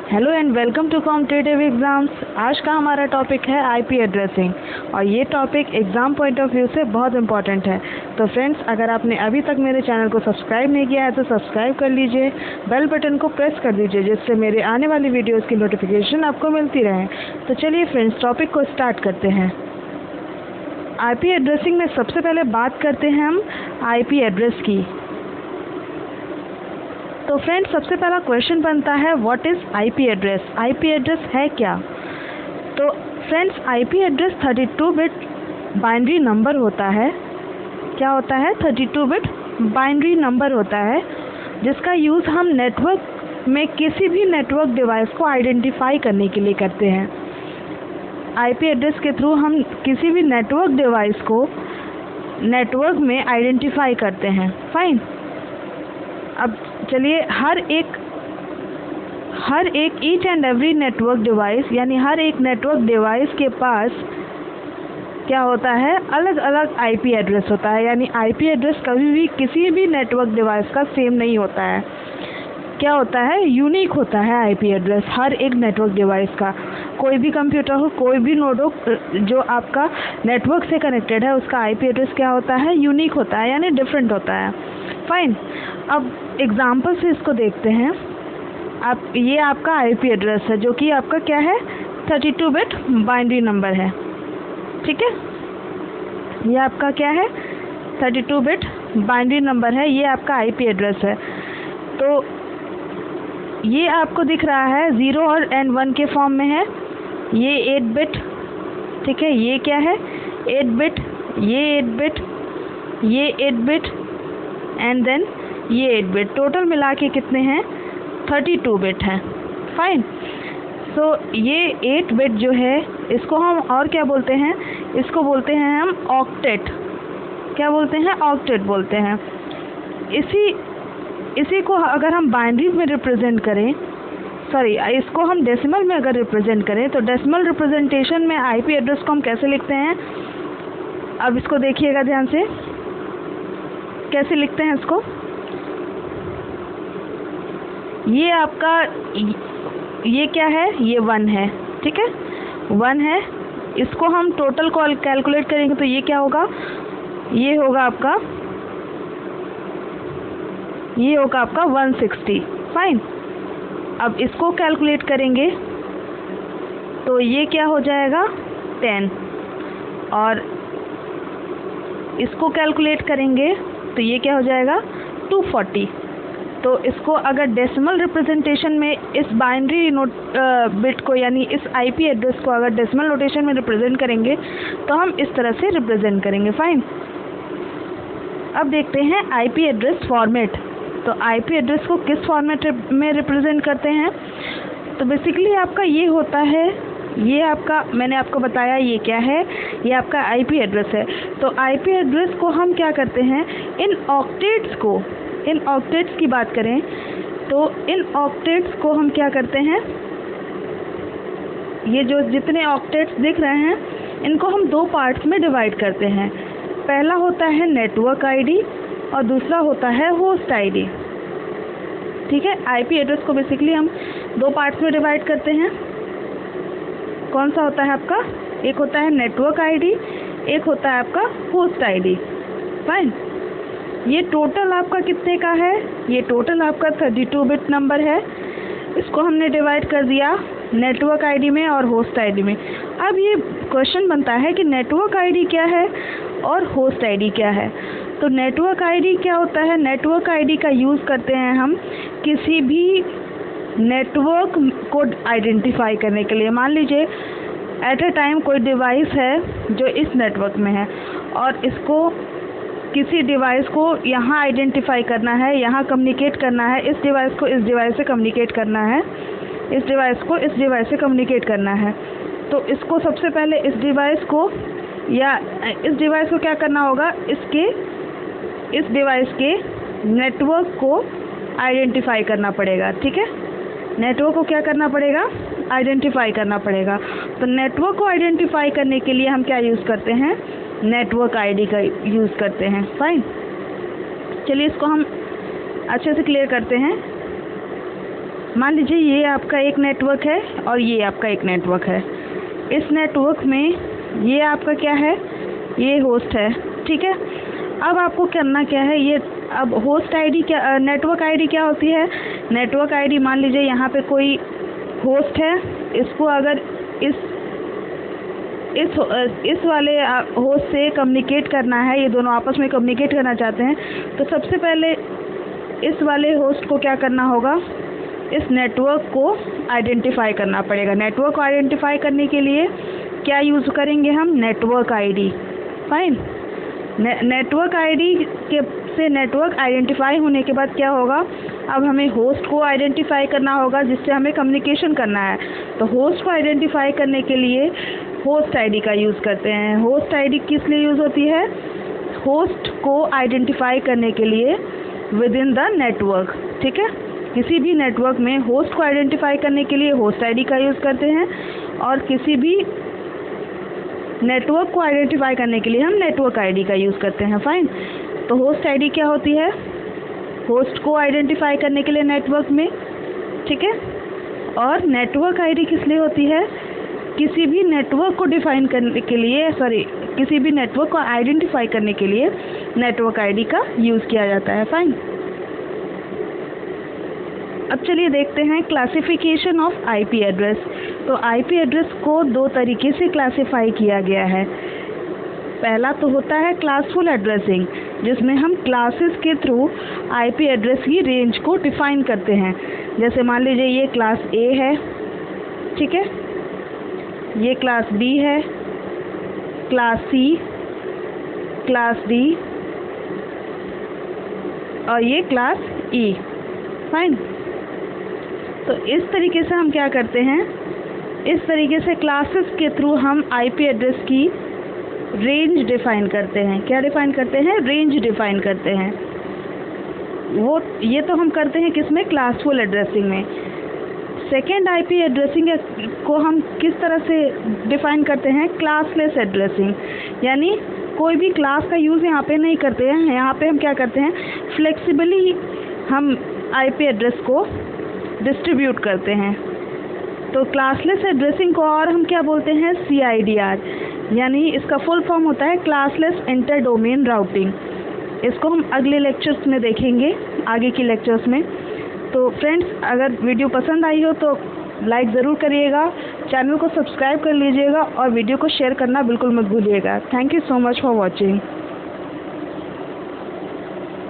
Hello and welcome to competitive exams. आज का हमारा टॉपिक है आईपी एड्रेसिंग और ये topic exam point of view से बहुत इंपॉर्टेंट है। तो फ्रेंड्स, अगर आपने अभी तक मेरे चैनल को सब्सक्राइब नहीं किया है तो सब्सक्राइब कर लीजिए, बेल बटन को प्रेस कर दीजिए जिससे मेरे आने वाली वीडियोज़ की नोटिफिकेशन आपको मिलती रहे। तो चलिए फ्रेंड्स, टॉपिक को स्टार्ट करते हैं। आईपी एड्रेसिंग में सबसे पहले बात करते हैं हम आईपी एड्रेस की। तो फ्रेंड्स, सबसे पहला क्वेश्चन बनता है what is IP address. IP address है क्या? तो friends, IP address 32 bit binary number होता है। क्या होता है? 32 बिट बाइनरी नंबर होता है जिसका यूज़ हम नेटवर्क में किसी भी नेटवर्क डिवाइस को आइडेंटिफाई करने के लिए करते हैं। आईपी एड्रेस के थ्रू हम किसी भी नेटवर्क डिवाइस को नेटवर्क में आइडेंटिफाई करते हैं। फाइन। अब चलिए, हर एक each and every network device, यानी हर एक नेटवर्क डिवाइस के पास क्या होता है? अलग अलग आईपी एड्रेस होता है। यानी आईपी एड्रेस कभी भी किसी भी नेटवर्क डिवाइस का सेम नहीं होता है। क्या होता है? यूनिक होता है आईपी एड्रेस हर एक नेटवर्क डिवाइस का। कोई भी कंप्यूटर हो, कोई भी नोड हो जो आपका नेटवर्क से कनेक्टेड है, उसका आईपी एड्रेस क्या होता है? यूनिक होता है, यानी डिफरेंट होता है। फाइन। अब एग्जाम्पल से इसको देखते हैं। ये आपका आईपी एड्रेस है जो कि आपका क्या है? 32 बिट बाइनरी नंबर है। ठीक है, ये आपका क्या है? 32 बिट बाइनरी नंबर है। ये आपका आईपी एड्रेस है। तो ये आपको दिख रहा है 0 और 1 के फॉर्म में है। ये 8 बिट, ठीक है। ये क्या है? 8 बिट, ये 8 बिट, ये 8 बिट एंड देन ये 8 बिट। टोटल मिला के कितने हैं? 32 बिट हैं। फाइन। सो ये 8 बिट जो है, इसको हम और क्या बोलते हैं? इसको बोलते हैं हम ऑक्टेट। क्या बोलते हैं? ऑक्टेट बोलते हैं। इसी को अगर हम बाइनरी में रिप्रेजेंट करें, इसको हम डेसिमल में अगर रिप्रेजेंट करें तो डेसिमल रिप्रेजेंटेशन में आईपी एड्रेस को हम कैसे लिखते हैं? अब इसको देखिएगा ध्यान से, कैसे लिखते हैं इसको। ये आपका ये क्या है? ये 1 है। ठीक है, 1 है। इसको हम टोटल कैलकुलेट करेंगे तो ये क्या होगा? ये होगा आपका 160। फाइन। अब इसको कैलकुलेट करेंगे तो ये क्या हो जाएगा? 10। और इसको कैलकुलेट करेंगे तो ये क्या हो जाएगा? 240। तो इसको अगर डेसिमल रिप्रेजेंटेशन में इस बाइनरी बिट को, यानी इस आईपी एड्रेस को अगर डेसिमल नोटेशन में रिप्रेजेंट करेंगे तो हम इस तरह से रिप्रेजेंट करेंगे। फाइन। अब देखते हैं आईपी एड्रेस फॉर्मेट। तो आईपी एड्रेस को किस फॉर्मेट में रिप्रेजेंट करते हैं? तो बेसिकली आपका ये होता है, ये आपका, मैंने आपको बताया ये क्या है, ये आपका आईपी एड्रेस है। तो आईपी एड्रेस को हम क्या करते हैं? इन ऑक्टेट्स की बात करें तो इन ऑक्टेट्स को हम क्या करते हैं? ये जो जितने ऑक्टेट्स दिख रहे हैं इनको हम 2 पार्ट्स में डिवाइड करते हैं। पहला होता है नेटवर्क आईडी और दूसरा होता है होस्ट आईडी। ठीक है, आईपी एड्रेस को बेसिकली हम 2 पार्ट्स में डिवाइड करते हैं। कौन सा होता है आपका? एक होता है नेटवर्क आईडी, एक होता है आपका होस्ट आईडी। फाइन। ये टोटल आपका कितने का है? ये टोटल आपका 32 बिट नंबर है। इसको हमने डिवाइड कर दिया नेटवर्क आईडी में और होस्ट आईडी में। अब ये क्वेश्चन बनता है कि नेटवर्क आईडी क्या है और होस्ट आईडी क्या है। तो नेटवर्क आईडी क्या होता है? नेटवर्क आईडी का यूज़ करते हैं हम किसी भी नेटवर्क को आइडेंटिफाई करने के लिए। मान लीजिए एट अ टाइम कोई डिवाइस है जो इस नेटवर्क में है और इसको किसी डिवाइस को यहाँ आइडेंटिफाई करना है, यहाँ कम्युनिकेट करना है, इस डिवाइस को इस डिवाइस से कम्युनिकेट करना है, इस डिवाइस को इस डिवाइस से कम्युनिकेट करना है। तो इसको सबसे पहले इस डिवाइस को क्या करना होगा? इस डिवाइस के नेटवर्क को आइडेंटिफाई करना पड़ेगा। ठीक है, नेटवर्क को क्या करना पड़ेगा? आइडेंटिफाई करना पड़ेगा। तो नेटवर्क को आइडेंटिफाई करने के लिए हम क्या यूज़ करते हैं? नेटवर्क आईडी का यूज़ करते हैं। फाइन। चलिए इसको हम अच्छे से क्लियर करते हैं। मान लीजिए ये आपका एक नेटवर्क है और ये आपका एक नेटवर्क है। इस नेटवर्क में ये आपका क्या है, ये होस्ट है, ठीक है। अब आपको करना क्या है, ये अब होस्ट आईडी क्या, नेटवर्क आईडी क्या होती है। नेटवर्क आईडी मान लीजिए यहाँ पे कोई होस्ट है, इसको अगर इस वाले होस्ट से कम्युनिकेट करना है, ये दोनों आपस में कम्युनिकेट करना चाहते हैं, तो सबसे पहले इस वाले होस्ट को क्या करना होगा, इस नेटवर्क को आइडेंटिफाई करना पड़ेगा। नेटवर्क को आइडेंटिफाई करने के लिए क्या यूज़ करेंगे हम, network ID. Fine. Network ID से नेटवर्क आइडेंटिफाई होने के बाद क्या होगा, अब हमें होस्ट को आइडेंटिफाई करना होगा जिससे हमें कम्युनिकेशन करना है। तो होस्ट को आइडेंटिफाई करने के लिए होस्ट आईडी का यूज़ करते हैं। होस्ट आईडी किस लिए यूज़ होती है, होस्ट को आइडेंटिफाई करने के लिए विद इन द नेटवर्क, ठीक है। किसी भी नेटवर्क में होस्ट को आइडेंटिफाई करने के लिए होस्ट आईडी का यूज़ करते हैं और किसी भी नेटवर्क को आइडेंटिफाई करने के लिए हम नेटवर्क आईडी का यूज़ करते हैं। फाइन। तो होस्ट आईडी क्या होती है, होस्ट को आइडेंटिफाई करने के लिए नेटवर्क में, ठीक है। और नेटवर्क आईडी किस लिए होती है, किसी भी नेटवर्क को डिफाइन करने के लिए, किसी भी नेटवर्क को आइडेंटिफाई करने के लिए नेटवर्क आईडी का यूज़ किया जाता है। फाइन। अब चलिए देखते हैं क्लासिफिकेशन ऑफ आईपी एड्रेस। तो आईपी एड्रेस को दो तरीके से क्लासिफाई किया गया है। पहला तो होता है क्लासफुल एड्रेसिंग, जिसमें हम क्लासेस के थ्रू आईपी एड्रेस की रेंज को डिफाइन करते हैं। जैसे मान लीजिए ये क्लास ए है, ठीक है, ये क्लास बी है, क्लास सी, क्लास डी और ये क्लास ई। फाइन। तो इस तरीके से हम क्या करते हैं, इस तरीके से क्लासेस के थ्रू हम आईपी एड्रेस की रेंज डिफाइन करते हैं। क्या डिफाइन करते हैं, रेंज डिफाइन करते हैं। ये तो हम करते हैं किस में, क्लासफुल एड्रेसिंग में। सेकेंड आईपी एड्रेसिंग को हम किस तरह से डिफाइन करते हैं, क्लासलेस एड्रेसिंग। यानी कोई भी क्लास का यूज़ यहाँ पे नहीं करते हैं। यहाँ पे हम क्या करते हैं, फ्लेक्सिबली हम आईपी एड्रेस को डिस्ट्रीब्यूट करते हैं। तो क्लासलेस एड्रेसिंग को और हम क्या बोलते हैं, CIDR, यानी इसका फुल फॉर्म होता है क्लासलेस इंटर डोमेन राउटिंग। इसको हम अगले लेक्चर्स में देखेंगे, आगे की लेक्चर्स में। तो फ्रेंड्स, अगर वीडियो पसंद आई हो तो लाइक ज़रूर करिएगा, चैनल को सब्सक्राइब कर लीजिएगा और वीडियो को शेयर करना बिल्कुल मत भूलिएगा। Thank you so much for watching.